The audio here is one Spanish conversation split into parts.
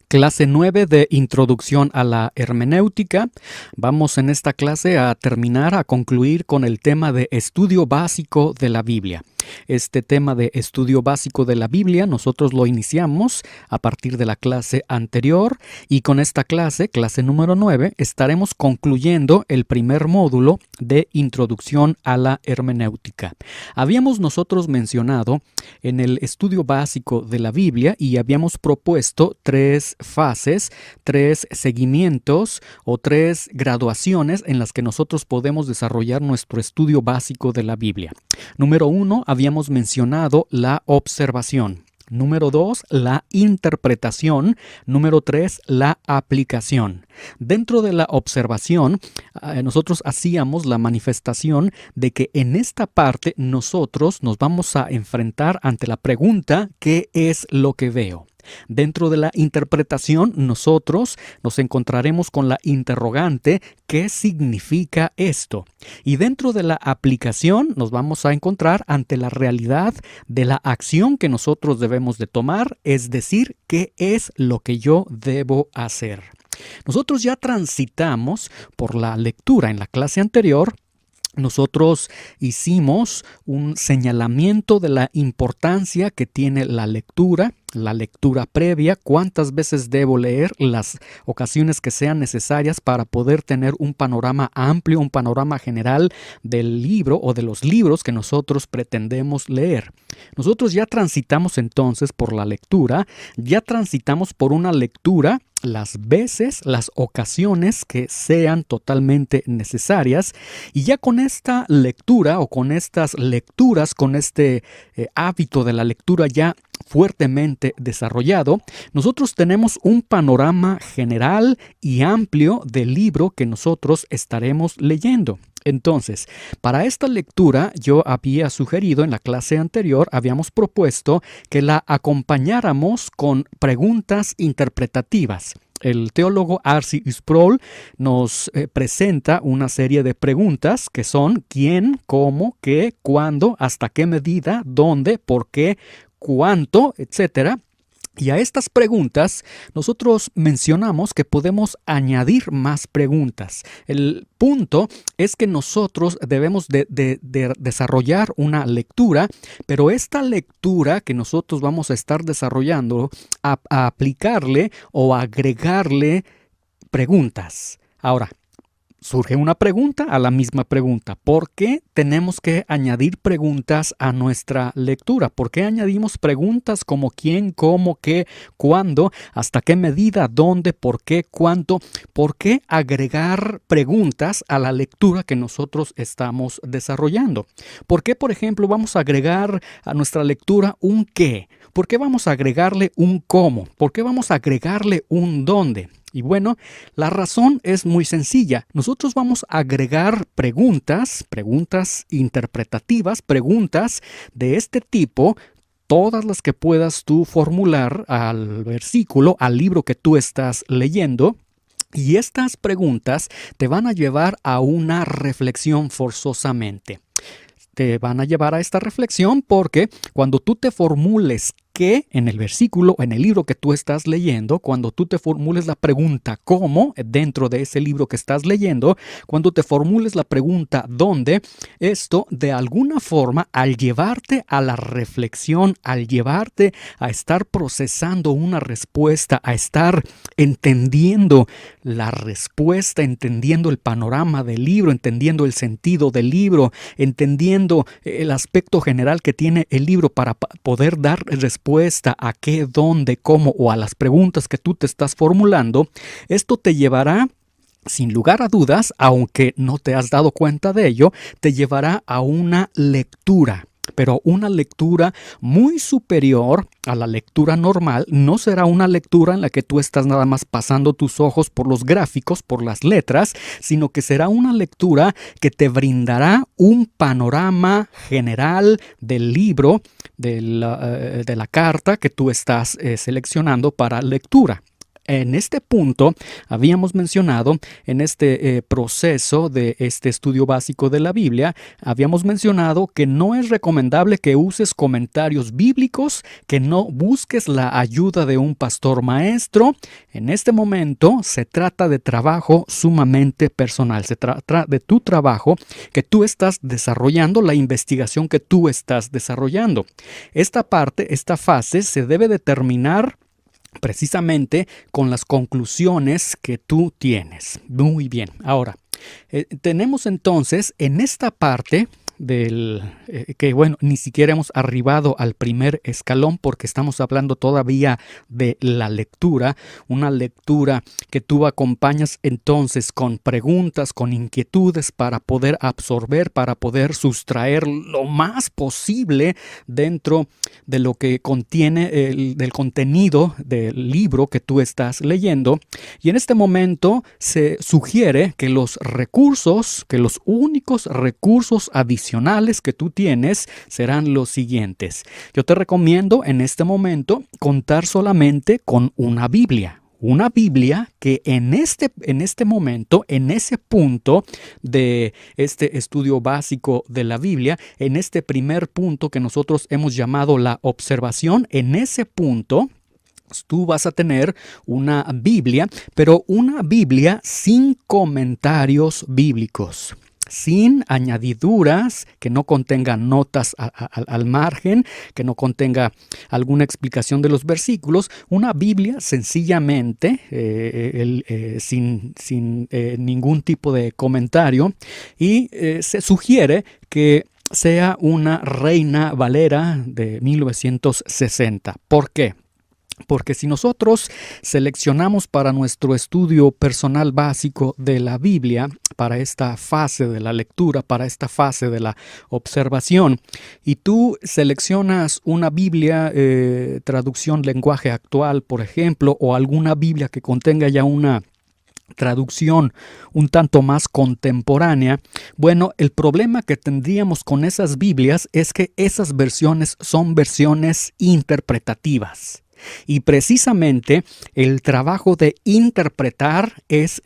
Clase 9 de Introducción a la Hermenéutica. Vamos en esta clase a concluir con el tema de estudio básico de la Biblia. Este tema de estudio básico de la Biblia nosotros lo iniciamos a partir de la clase anterior y con esta clase número 9, estaremos concluyendo el primer módulo de Introducción a la Hermenéutica. Habíamos nosotros mencionado en el estudio básico de la Biblia y habíamos propuesto tres fases, tres seguimientos o tres graduaciones en las que nosotros podemos desarrollar nuestro estudio básico de la Biblia. Número 1, habíamos mencionado la observación. Número 2, la interpretación. Número 3, la aplicación. Dentro de la observación, nosotros hacíamos la manifestación de que en esta parte nosotros nos vamos a enfrentar ante la pregunta ¿qué es lo que veo? Dentro de la interpretación, nosotros nos encontraremos con la interrogante ¿qué significa esto? Y dentro de la aplicación nos vamos a encontrar ante la realidad de la acción que nosotros debemos de tomar, es decir, ¿qué es lo que yo debo hacer? Nosotros ya transitamos por la lectura en la clase anterior. Nosotros hicimos un señalamiento de la importancia que tiene la lectura previa, cuántas veces debo leer, las ocasiones que sean necesarias para poder tener un panorama amplio, un panorama general del libro o de los libros que nosotros pretendemos leer. Nosotros ya transitamos entonces por la lectura, ya transitamos por una lectura las veces, las ocasiones que sean totalmente necesarias y ya con esta lectura o con estas lecturas, con este hábito de la lectura ya fuertemente desarrollado, nosotros tenemos un panorama general y amplio del libro que nosotros estaremos leyendo. Entonces, para esta lectura yo había sugerido en la clase anterior, habíamos propuesto que la acompañáramos con preguntas interpretativas. El teólogo R.C. Sproul nos presenta una serie de preguntas que son quién, cómo, qué, cuándo, hasta qué medida, dónde, por qué, cuánto, etcétera. Y a estas preguntas nosotros mencionamos que podemos añadir más preguntas. El punto es que nosotros debemos de desarrollar una lectura, pero esta lectura que nosotros vamos a estar desarrollando, a aplicarle o agregarle preguntas. Ahora, surge una pregunta a la misma pregunta. ¿Por qué tenemos que añadir preguntas a nuestra lectura? ¿Por qué añadimos preguntas como quién, cómo, qué, cuándo, hasta qué medida, dónde, por qué, cuánto? ¿Por qué agregar preguntas a la lectura que nosotros estamos desarrollando? ¿Por qué, por ejemplo, vamos a agregar a nuestra lectura un qué? ¿Por qué vamos a agregarle un cómo? ¿Por qué vamos a agregarle un dónde? Y bueno, la razón es muy sencilla. Nosotros vamos a agregar preguntas interpretativas, preguntas de este tipo, todas las que puedas tú formular al versículo, al libro que tú estás leyendo. Y estas preguntas te van a llevar a una reflexión forzosamente. Te van a llevar a esta reflexión porque cuando tú te formules qué en el versículo, en el libro que tú estás leyendo, cuando tú te formules la pregunta cómo dentro de ese libro que estás leyendo, cuando te formules la pregunta dónde, esto de alguna forma al llevarte a la reflexión, al llevarte a estar procesando una respuesta, a estar entendiendo la respuesta, entendiendo el panorama del libro, entendiendo el sentido del libro, entendiendo el aspecto general que tiene el libro para poder dar respuesta a qué, dónde, cómo o a las preguntas que tú te estás formulando, esto te llevará, sin lugar a dudas, aunque no te has dado cuenta de ello, te llevará a una lectura. Pero una lectura muy superior a la lectura normal. No será una lectura en la que tú estás nada más pasando tus ojos por los gráficos, por las letras, sino que será una lectura que te brindará un panorama general del libro, de la carta que tú estás seleccionando para lectura. En este punto, habíamos mencionado, en este proceso de este estudio básico de la Biblia, habíamos mencionado que no es recomendable que uses comentarios bíblicos, que no busques la ayuda de un pastor maestro. En este momento se trata de trabajo sumamente personal, se trata de tu trabajo que tú estás desarrollando, la investigación que tú estás desarrollando. Esta parte, esta fase se debe determinar precisamente con las conclusiones que tú tienes. Muy bien. Ahora, tenemos entonces en esta parte que bueno, ni siquiera hemos arribado al primer escalón porque estamos hablando todavía de la lectura, una lectura que tú acompañas entonces con preguntas, con inquietudes para poder absorber, para poder sustraer lo más posible dentro de lo que contiene del contenido del libro que tú estás leyendo. Y en este momento se sugiere que los únicos recursos adicionales que tú tienes serán los siguientes. Yo te recomiendo en este momento contar solamente con una Biblia. Una Biblia que en este momento, en ese punto de este estudio básico de la Biblia, en este primer punto que nosotros hemos llamado la observación, en ese punto tú vas a tener una Biblia, pero una Biblia sin comentarios bíblicos, sin añadiduras, que no contenga notas al margen, que no contenga alguna explicación de los versículos. Una Biblia sencillamente, sin ningún tipo de comentario, y se sugiere que sea una Reina Valera de 1960. ¿Por qué? Porque si nosotros seleccionamos para nuestro estudio personal básico de la Biblia, para esta fase de la lectura, para esta fase de la observación, y tú seleccionas una Biblia, traducción lenguaje actual, por ejemplo, o alguna Biblia que contenga ya una traducción un tanto más contemporánea, bueno, el problema que tendríamos con esas Biblias es que esas versiones son versiones interpretativas. Y precisamente el trabajo de interpretar es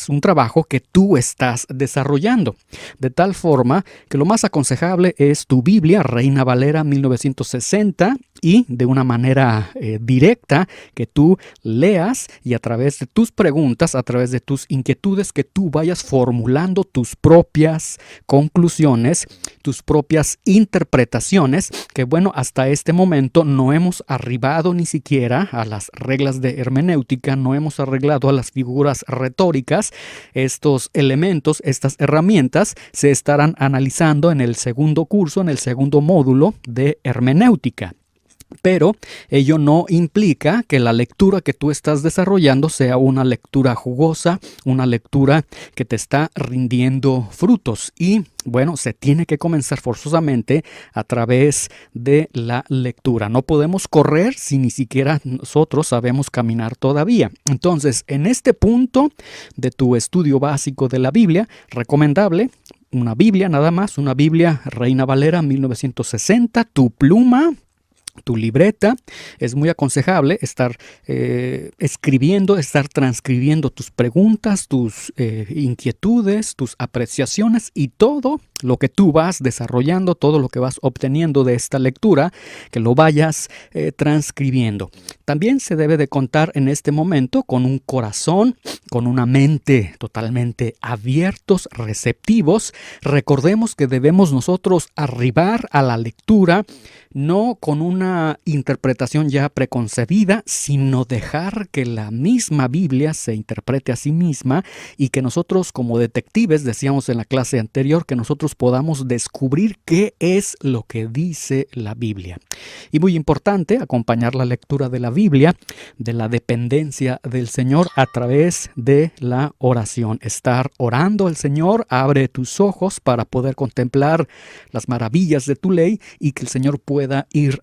un trabajo que tú estás desarrollando. De tal forma que lo más aconsejable es tu Biblia, Reina Valera 1960, y de una manera directa que tú leas y a través de tus preguntas, a través de tus inquietudes, que tú vayas formulando tus propias conclusiones, tus propias interpretaciones, que bueno, hasta este momento no hemos arribado ni siquiera a las reglas de hermenéutica, no hemos arreglado a las figuras retóricas. Estos elementos, estas herramientas se estarán analizando en el segundo curso, en el segundo módulo de hermenéutica. Pero ello no implica que la lectura que tú estás desarrollando sea una lectura jugosa, una lectura que te está rindiendo frutos. Y bueno, se tiene que comenzar forzosamente a través de la lectura. No podemos correr si ni siquiera nosotros sabemos caminar todavía. Entonces, en este punto de tu estudio básico de la Biblia, recomendable una Biblia nada más, una Biblia Reina Valera 1960, tu pluma, tu libreta. Es muy aconsejable estar escribiendo, estar transcribiendo tus preguntas, tus inquietudes, tus apreciaciones y todo lo que tú vas desarrollando, todo lo que vas obteniendo de esta lectura, que lo vayas transcribiendo. También se debe de contar en este momento con un corazón, con una mente totalmente abiertos, receptivos. Recordemos que debemos nosotros arribar a la lectura no con una interpretación ya preconcebida, sino dejar que la misma Biblia se interprete a sí misma y que nosotros como detectives, decíamos en la clase anterior, que nosotros podamos descubrir qué es lo que dice la Biblia. Y muy importante, acompañar la lectura de la Biblia, de la dependencia del Señor a través de la oración. Estar orando al Señor, abre tus ojos para poder contemplar las maravillas de tu ley y que el Señor pueda ir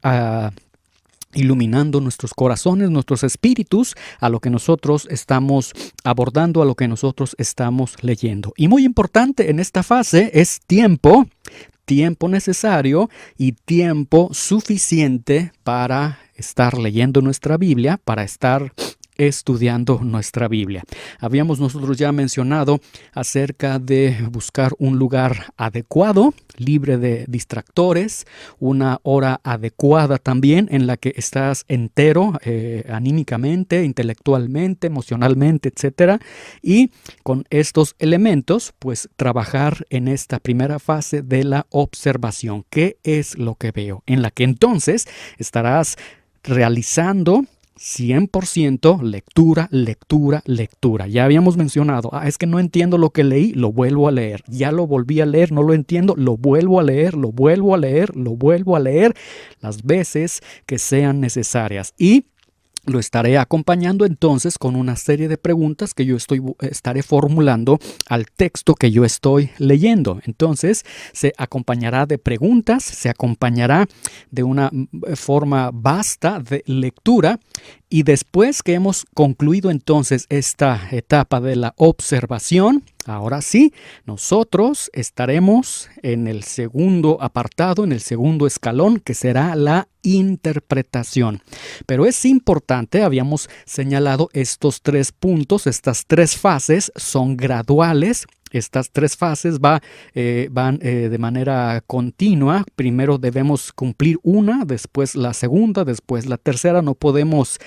iluminando nuestros corazones, nuestros espíritus a lo que nosotros estamos abordando, a lo que nosotros estamos leyendo. Y muy importante en esta fase es tiempo necesario y tiempo suficiente para estar leyendo nuestra Biblia, para estar estudiando nuestra Biblia. Habíamos nosotros ya mencionado acerca de buscar un lugar adecuado, libre de distractores, una hora adecuada también en la que estás entero anímicamente, intelectualmente, emocionalmente, etcétera. Y con estos elementos, pues trabajar en esta primera fase de la observación. ¿Qué es lo que veo? En la que entonces estarás realizando 100% lectura, lectura, lectura. Ya habíamos mencionado, es que no entiendo lo que leí, lo vuelvo a leer. Ya lo volví a leer, no lo entiendo, lo vuelvo a leer, lo vuelvo a leer, lo vuelvo a leer las veces que sean necesarias. Y lo estaré acompañando entonces con una serie de preguntas que yo estaré formulando al texto que yo estoy leyendo. Entonces se acompañará de preguntas, se acompañará de una forma vasta de lectura. Y después que hemos concluido entonces esta etapa de la observación, ahora sí, nosotros estaremos en el segundo apartado, en el segundo escalón, que será la interpretación. Pero es importante, habíamos señalado estos 3 puntos, estas 3 fases son graduales. Estas 3 fases van de manera continua. Primero debemos cumplir una, después la segunda, después la tercera. No podemos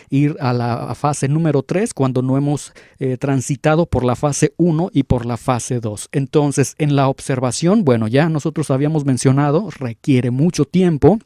ir a la fase número 3 cuando no hemos transitado por la fase 1 y por la fase 2. Entonces, en la observación, bueno, ya nosotros habíamos mencionado, requiere mucho tiempo.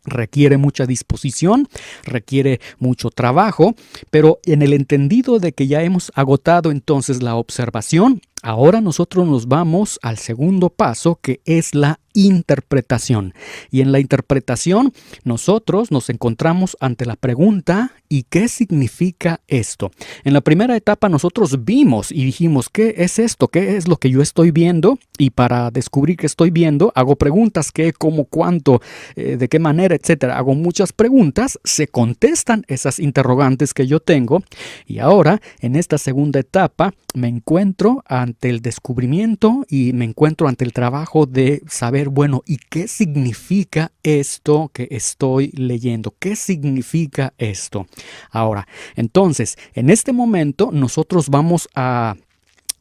Requiere mucha disposición, requiere mucho trabajo, pero en el entendido de que ya hemos agotado entonces la observación, ahora nosotros nos vamos al segundo paso, que es la interpretación. Y en la interpretación nosotros nos encontramos ante la pregunta: ¿y qué significa esto? En la primera etapa nosotros vimos y dijimos: ¿qué es esto? ¿Qué es lo que yo estoy viendo? Y para descubrir qué estoy viendo, hago preguntas: ¿qué, cómo, cuánto, de qué manera, etcétera? Hago muchas preguntas, se contestan esas interrogantes que yo tengo, y ahora en esta segunda etapa me encuentro ante el descubrimiento y me encuentro ante el trabajo de saber, bueno, ¿y qué significa esto que estoy leyendo? ¿Qué significa esto? Ahora, entonces, en este momento nosotros vamos a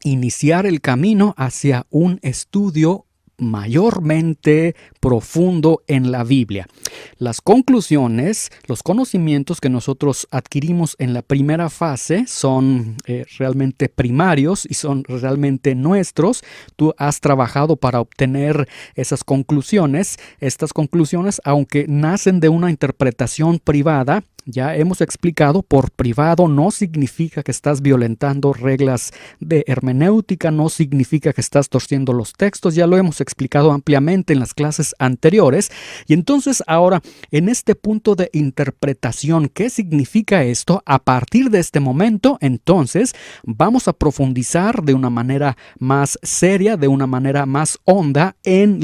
iniciar el camino hacia un estudio mayormente profundo en la Biblia. Las conclusiones, los conocimientos que nosotros adquirimos en la primera fase son realmente primarios y son realmente nuestros. Tú has trabajado para obtener esas conclusiones. Estas conclusiones, aunque nacen de una interpretación privada, ya hemos explicado, por privado no significa que estás violentando reglas de hermenéutica, no significa que estás torciendo los textos, ya lo hemos explicado ampliamente en las clases anteriores. Y entonces ahora, en este punto de interpretación, ¿qué significa esto? A partir de este momento, entonces, vamos a profundizar de una manera más seria, de una manera más honda en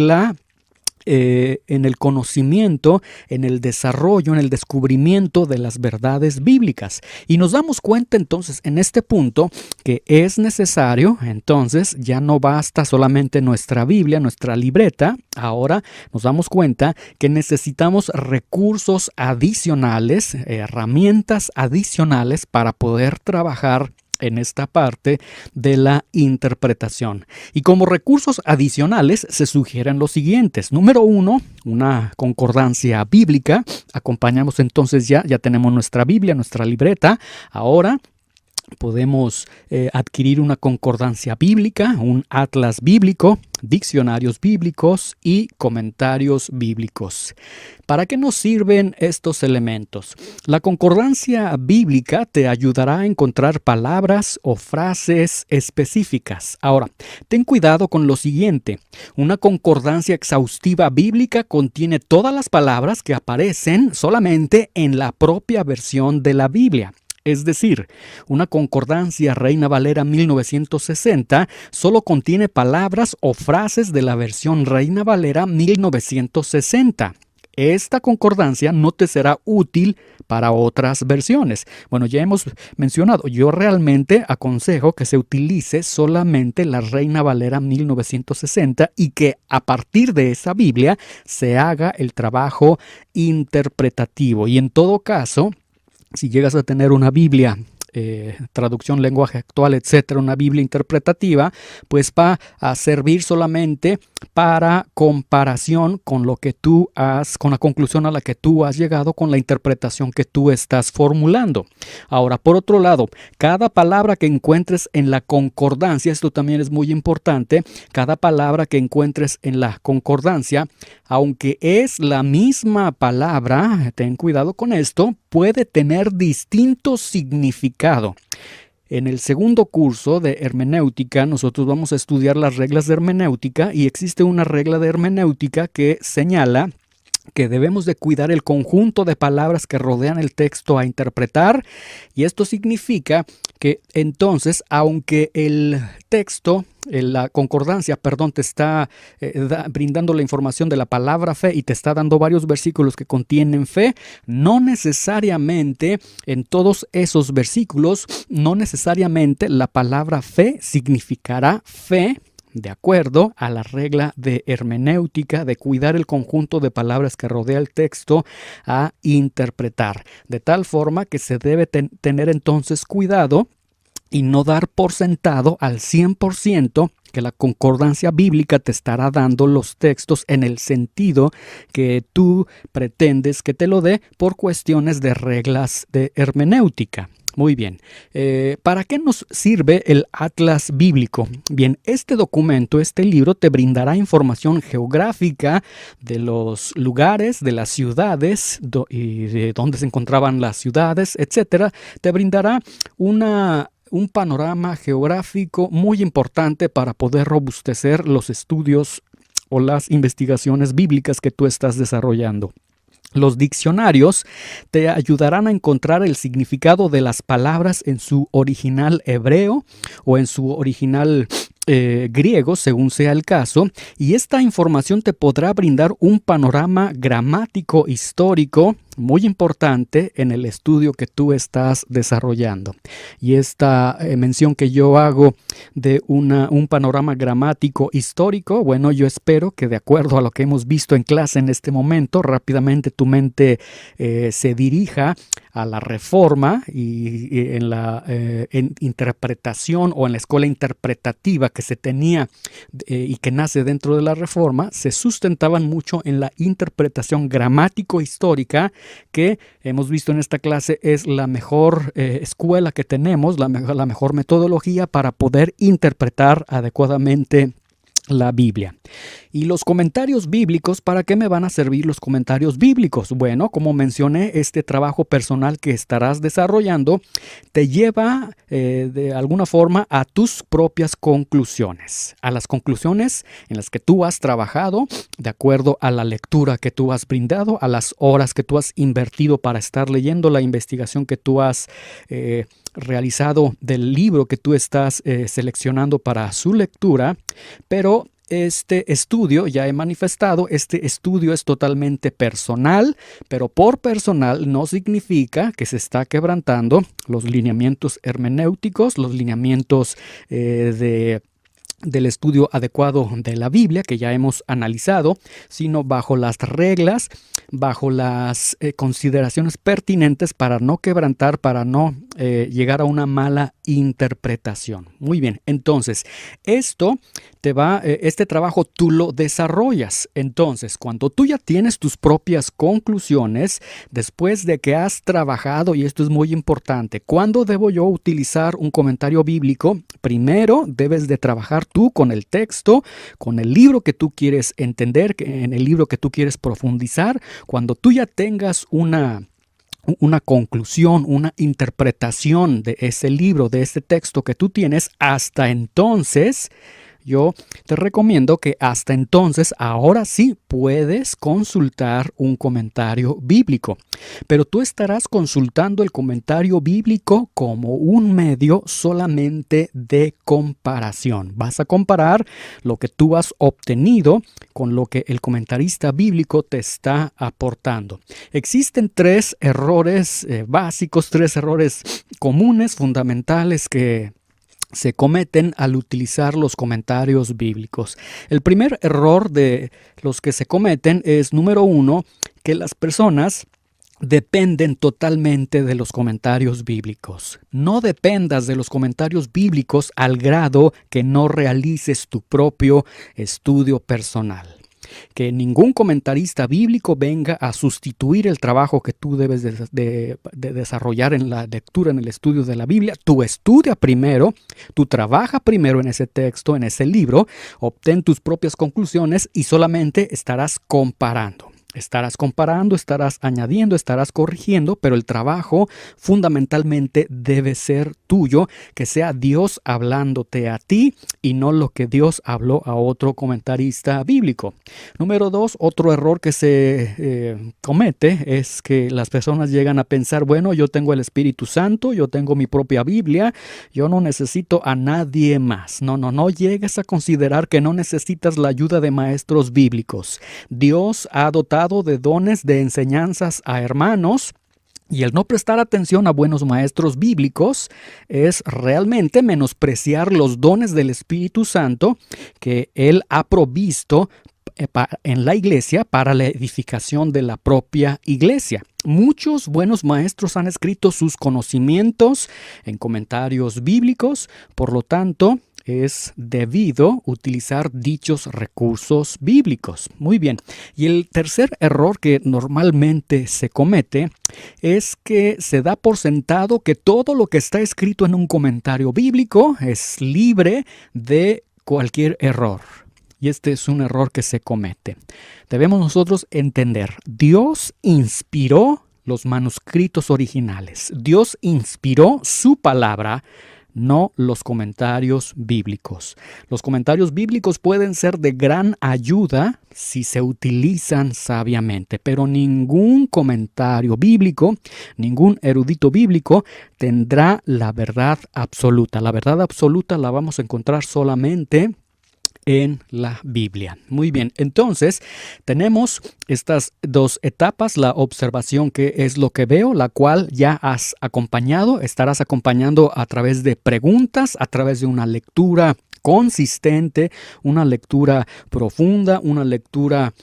el conocimiento, en el desarrollo, en el descubrimiento de las verdades bíblicas. Y nos damos cuenta entonces en este punto que es necesario, entonces ya no basta solamente nuestra Biblia, nuestra libreta. Ahora nos damos cuenta que necesitamos recursos adicionales, herramientas adicionales para poder trabajar en esta parte de la interpretación. Y como recursos adicionales se sugieren los siguientes. Número 1, una concordancia bíblica. Acompañamos entonces ya tenemos nuestra Biblia, nuestra libreta. Ahora podemos adquirir una concordancia bíblica, un atlas bíblico, diccionarios bíblicos y comentarios bíblicos. ¿Para qué nos sirven estos elementos? La concordancia bíblica te ayudará a encontrar palabras o frases específicas. Ahora, ten cuidado con lo siguiente. Una concordancia exhaustiva bíblica contiene todas las palabras que aparecen solamente en la propia versión de la Biblia. Es decir, una concordancia Reina Valera 1960 solo contiene palabras o frases de la versión Reina Valera 1960. Esta concordancia no te será útil para otras versiones. Bueno, ya hemos mencionado, yo realmente aconsejo que se utilice solamente la Reina Valera 1960 y que a partir de esa Biblia se haga el trabajo interpretativo. Y en todo caso, si llegas a tener una Biblia, traducción lenguaje actual, etcétera, una Biblia interpretativa, pues va a servir solamente para comparación con lo que tú has, con la conclusión a la que tú has llegado, con la interpretación que tú estás formulando. Ahora, por otro lado, cada palabra que encuentres en la concordancia, esto también es muy importante, cada palabra que encuentres en la concordancia, aunque es la misma palabra, ten cuidado con esto, puede tener distinto significado. En el segundo curso de hermenéutica, nosotros vamos a estudiar las reglas de hermenéutica y existe una regla de hermenéutica que señala que debemos de cuidar el conjunto de palabras que rodean el texto a interpretar, y esto significa que entonces, aunque el texto, la concordancia, perdón, te está brindando la información de la palabra fe y te está dando varios versículos que contienen fe, no necesariamente en todos esos versículos, no necesariamente la palabra fe significará fe, de acuerdo a la regla de hermenéutica de cuidar el conjunto de palabras que rodea el texto a interpretar, de tal forma que se debe tener entonces cuidado y no dar por sentado al 100% que la concordancia bíblica te estará dando los textos en el sentido que tú pretendes que te lo dé por cuestiones de reglas de hermenéutica. Muy bien. ¿Para qué nos sirve el Atlas Bíblico? Bien, este documento, este libro, te brindará información geográfica de los lugares, de las ciudades y de dónde se encontraban las ciudades, etcétera. Te brindará un panorama geográfico muy importante para poder robustecer los estudios o las investigaciones bíblicas que tú estás desarrollando. Los diccionarios te ayudarán a encontrar el significado de las palabras en su original hebreo o en su original griego, según sea el caso, y esta información te podrá brindar un panorama gramático histórico muy importante en el estudio que tú estás desarrollando. Y esta mención que yo hago de un panorama gramático histórico, bueno, yo espero que de acuerdo a lo que hemos visto en clase en este momento, rápidamente tu mente se dirija a la Reforma y en la interpretación o en la escuela interpretativa que se tenía y que nace dentro de la Reforma, se sustentaban mucho en la interpretación gramático-histórica, que hemos visto en esta clase es la mejor escuela que tenemos, la mejor metodología para poder interpretar adecuadamente la Biblia. Y los comentarios bíblicos, ¿para qué me van a servir los comentarios bíblicos? Bueno, como mencioné, este trabajo personal que estarás desarrollando te lleva de alguna forma a tus propias conclusiones, a las conclusiones en las que tú has trabajado, de acuerdo a la lectura que tú has brindado, a las horas que tú has invertido para estar leyendo, la investigación que tú has realizado del libro que tú estás seleccionando para su lectura, pero este estudio, ya he manifestado, este estudio es totalmente personal, pero por personal no significa que se está quebrantando los lineamientos hermenéuticos, los lineamientos del estudio adecuado de la Biblia que ya hemos analizado, sino bajo las reglas, bajo las consideraciones pertinentes para no quebrantar, para no llegar a una mala interpretación. Muy bien, entonces este trabajo tú lo desarrollas. Entonces, cuando tú ya tienes tus propias conclusiones, después de que has trabajado, y esto es muy importante, ¿cuándo debo yo utilizar un comentario bíblico? Primero debes de trabajar tú con el texto, con el libro que tú quieres entender, en el libro que tú quieres profundizar. Cuando tú ya tengas una conclusión, una interpretación de ese libro, de ese texto que tú tienes, hasta entonces yo te recomiendo que hasta entonces, ahora sí puedes consultar un comentario bíblico, pero tú estarás consultando el comentario bíblico como un medio solamente de comparación. Vas a comparar lo que tú has obtenido con lo que el comentarista bíblico te está aportando. Existen tres errores básicos, tres errores comunes, fundamentales que se cometen al utilizar los comentarios bíblicos. El primer error de los que se cometen es, número uno, que las personas dependen totalmente de los comentarios bíblicos. No dependas de los comentarios bíblicos al grado que no realices tu propio estudio personal. Que ningún comentarista bíblico venga a sustituir el trabajo que tú debes de desarrollar en la lectura, en el estudio de la Biblia. Tú estudia primero, tú trabaja primero en ese texto, en ese libro, obtén tus propias conclusiones y solamente estarás comparando. Estarás comparando, estarás añadiendo, estarás corrigiendo, pero el trabajo fundamentalmente debe ser tuyo, que sea Dios hablándote a ti y no lo que Dios habló a otro comentarista bíblico. Número 2, otro error que se comete es que las personas llegan a pensar, bueno, yo tengo el Espíritu Santo, yo tengo mi propia Biblia, yo no necesito a nadie más. No llegues a considerar que no necesitas la ayuda de maestros bíblicos. Dios ha dotado de dones de enseñanzas a hermanos, y el no prestar atención a buenos maestros bíblicos es realmente menospreciar los dones del Espíritu Santo que Él ha provisto en la iglesia para la edificación de la propia iglesia. Muchos buenos maestros han escrito sus conocimientos en comentarios bíblicos, por lo tanto, es debido utilizar dichos recursos bíblicos. Muy bien. Y el tercer error que normalmente se comete es que se da por sentado que todo lo que está escrito en un comentario bíblico es libre de cualquier error. Y este es un error que se comete. Debemos nosotros entender, Dios inspiró los manuscritos originales. Dios inspiró su palabra, no los comentarios bíblicos. Los comentarios bíblicos pueden ser de gran ayuda si se utilizan sabiamente, pero ningún comentario bíblico, ningún erudito bíblico tendrá la verdad absoluta. La verdad absoluta la vamos a encontrar solamente en la Biblia. Muy bien, entonces tenemos estas dos etapas, la observación, que es lo que veo, la cual ya has acompañado, estarás acompañando a través de preguntas, a través de una lectura consistente, una lectura profunda, una lectura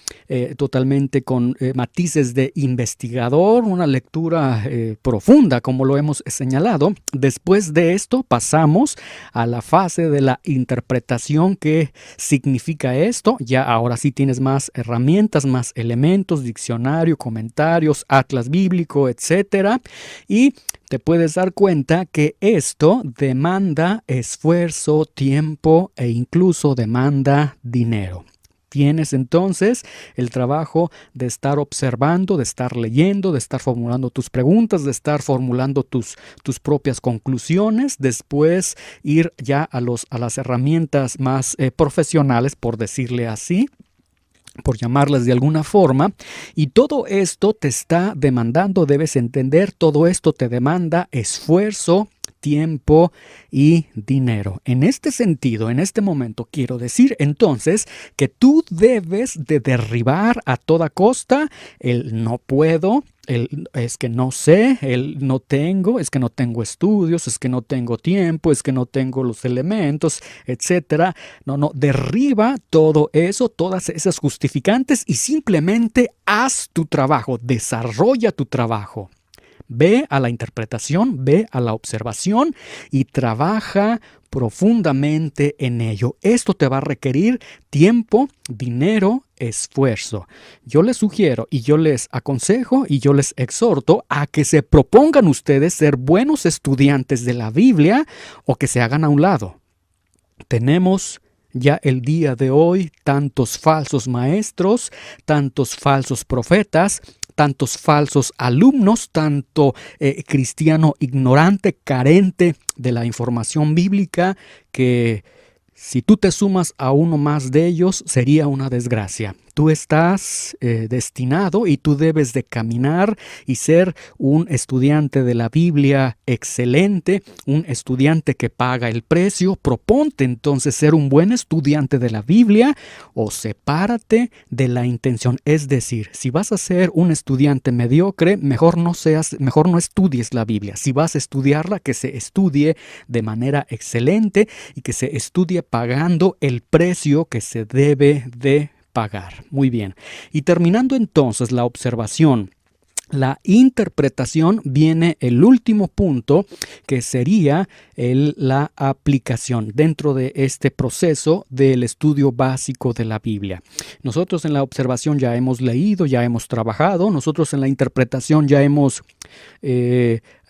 totalmente con matices de investigador, una lectura profunda, como lo hemos señalado. Después de esto pasamos a la fase de la interpretación. ¿Qué significa esto? Ya ahora sí tienes más herramientas, más elementos, diccionario, comentarios, atlas bíblico, etcétera, y te puedes dar cuenta que esto demanda esfuerzo, tiempo e incluso demanda dinero. Tienes entonces el trabajo de estar observando, de estar leyendo, de estar formulando tus preguntas, de estar formulando tus propias conclusiones, después ir ya a las herramientas más profesionales, por decirle así, por llamarlas de alguna forma, y todo esto te está demandando, debes entender, todo esto te demanda esfuerzo, tiempo y dinero. En este sentido, en este momento, quiero decir entonces que tú debes de derribar a toda costa el no puedo, es que no sé, no tengo, es que no tengo estudios, es que no tengo tiempo, es que no tengo los elementos, etcétera. No, derriba todo eso, todas esas justificantes y simplemente haz tu trabajo, desarrolla tu trabajo. Ve a la interpretación, ve a la observación y trabaja profundamente en ello. Esto te va a requerir tiempo, dinero, esfuerzo. Yo les sugiero y yo les aconsejo y yo les exhorto a que se propongan ustedes ser buenos estudiantes de la Biblia o que se hagan a un lado. Tenemos ya el día de hoy tantos falsos maestros, tantos falsos profetas, tantos falsos alumnos, tanto cristiano ignorante, carente de la información bíblica, que si tú te sumas a uno más de ellos sería una desgracia. Tú estás destinado y tú debes de caminar y ser un estudiante de la Biblia excelente, un estudiante que paga el precio. Proponte entonces ser un buen estudiante de la Biblia o sepárate de la intención. Es decir, si vas a ser un estudiante mediocre, mejor no estudies la Biblia. Si vas a estudiarla, que se estudie de manera excelente y que se estudie pagando el precio que se debe de pagar. Muy bien. Y terminando entonces la observación la interpretación viene el último punto, que sería la aplicación dentro de este proceso del estudio básico de la Biblia. Nosotros en la observación ya hemos leído, ya hemos trabajado. Nosotros en la interpretación ya hemos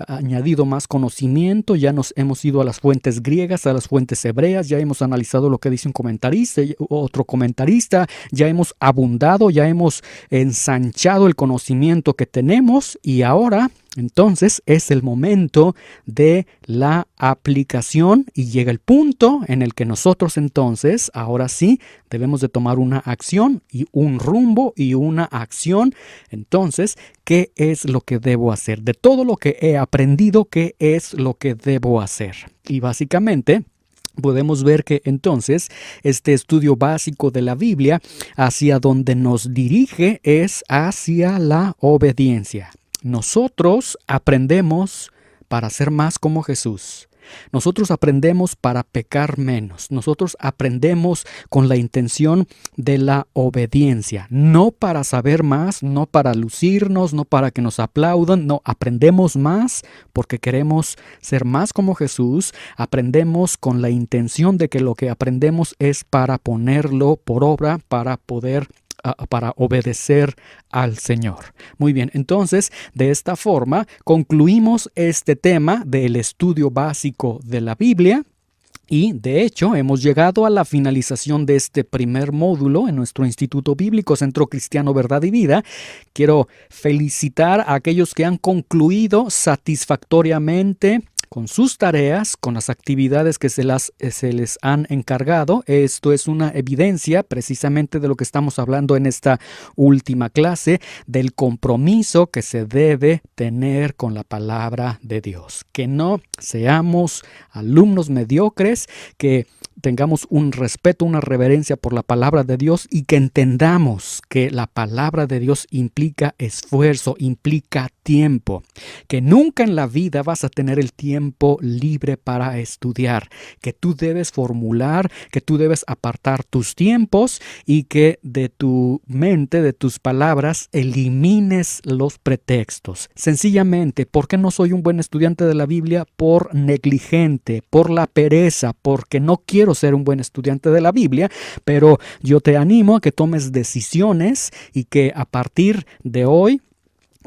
añadido más conocimiento, ya nos hemos ido a las fuentes griegas, a las fuentes hebreas, ya hemos analizado lo que dice un comentarista, otro comentarista, ya hemos abundado, ya hemos ensanchado el conocimiento que tenemos, y ahora entonces es el momento de la aplicación, y llega el punto en el que nosotros entonces, ahora sí, debemos de tomar una acción y un rumbo y una acción. Entonces, ¿qué es lo que debo hacer? De todo lo que he aprendido, ¿qué es lo que debo hacer? Y básicamente podemos ver que entonces este estudio básico de la Biblia, hacia donde nos dirige, es hacia la obediencia. Nosotros aprendemos para ser más como Jesús. Nosotros aprendemos para pecar menos. Nosotros aprendemos con la intención de la obediencia, no para saber más, no para lucirnos, no para que nos aplaudan. No, aprendemos más porque queremos ser más como Jesús. Aprendemos con la intención de que lo que aprendemos es para ponerlo por obra, para obedecer al Señor. Muy bien, entonces de esta forma concluimos este tema del estudio básico de la Biblia. Y de hecho hemos llegado a la finalización de este primer módulo en nuestro Instituto Bíblico Centro Cristiano Verdad y Vida. Quiero felicitar a aquellos que han concluido satisfactoriamente con sus tareas, con las actividades que se les han encargado. Esto es una evidencia precisamente de lo que estamos hablando en esta última clase, del compromiso que se debe tener con la palabra de Dios. Que no seamos alumnos mediocres, que tengamos un respeto, una reverencia por la palabra de Dios, y que entendamos que la palabra de Dios implica esfuerzo, implica tiempo, que nunca en la vida vas a tener el tiempo libre para estudiar, que tú debes formular, que tú debes apartar tus tiempos, y que de tu mente, de tus palabras, elimines los pretextos. Sencillamente, ¿por qué no soy un buen estudiante de la Biblia? Por negligente, por la pereza, porque no quiero ser un buen estudiante de la Biblia. Pero yo te animo a que tomes decisiones y que a partir de hoy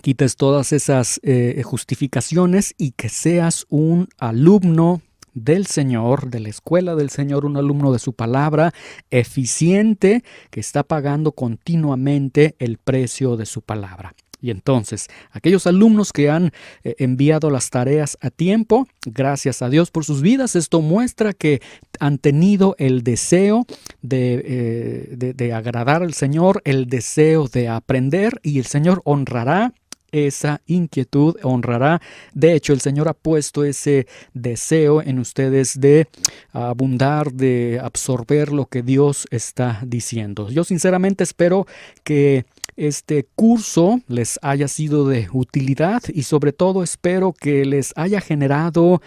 quites todas esas justificaciones, y que seas un alumno del Señor, de la escuela del Señor, un alumno de su palabra, eficiente, que está pagando continuamente el precio de su palabra. Y entonces, aquellos alumnos que han enviado las tareas a tiempo, gracias a Dios por sus vidas. Esto muestra que han tenido el deseo de agradar al Señor, el deseo de aprender, y el Señor honrará esa inquietud, honrará. De hecho, el Señor ha puesto ese deseo en ustedes de abundar, de absorber lo que Dios está diciendo. Yo sinceramente espero que este curso les haya sido de utilidad, y sobre todo espero que les haya generado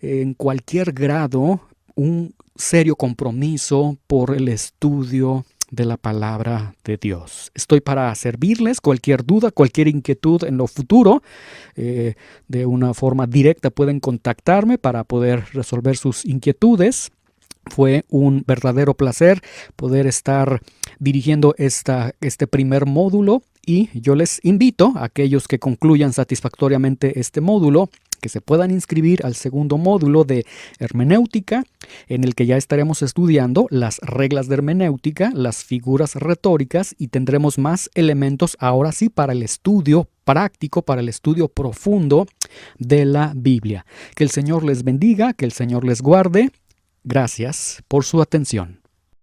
en cualquier grado un serio compromiso por el estudio de la palabra de Dios. Estoy para servirles. Cualquier duda, cualquier inquietud en lo futuro, de una forma directa pueden contactarme para poder resolver sus inquietudes. Fue un verdadero placer poder estar dirigiendo este primer módulo, y yo les invito a aquellos que concluyan satisfactoriamente este módulo que se puedan inscribir al segundo módulo de hermenéutica, en el que ya estaremos estudiando las reglas de hermenéutica, las figuras retóricas, y tendremos más elementos ahora sí para el estudio práctico, para el estudio profundo de la Biblia. Que el Señor les bendiga, que el Señor les guarde. Gracias por su atención.